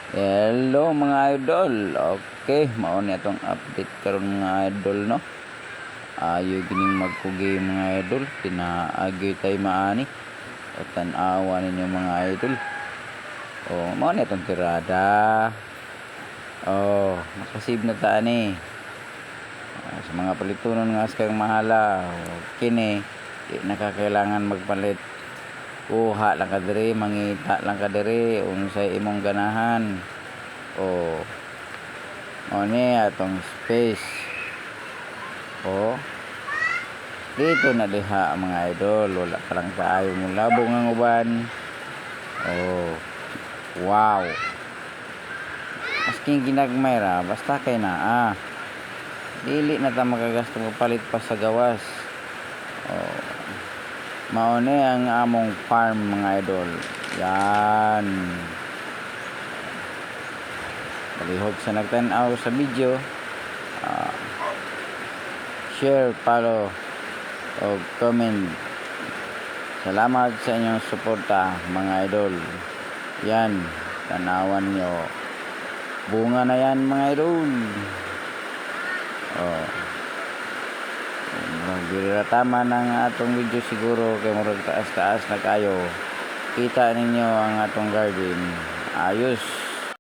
Hello mga idol. Okay, mao ni atong update karon mga idol no. Ayo gining magkugi mga idol, pinaagi tay maani. O tan-awa ninyo mga idol. Oh, mao ni atong tirada. Oh, nakasave na ta ni. Sa mga palitunon nga askang mahala. Kini nakakailangan magpalit. Kuha lang ka diri, mangita lang ka diri unsay imong ganahan. Oh, o ni atong space. O dito na diha mga idol, wala pa lang kaayo mo labong ang uban. Oh, wow, asking ginagmay ra basta kay na dili na ta magagasto mo palit pa sa gawas. Oh, mao ni ang among farm mga idol. Yan, palihog sa nagtan-aw sa video, share, follow o comment. Salamat sa inyong suporta mga idol. Yan, tanawan nyo, bunga na yan mga idol. Oh, tama ng atong video siguro kay murag taas-taas na kayo. Kita ninyo ang atong garden, ayos.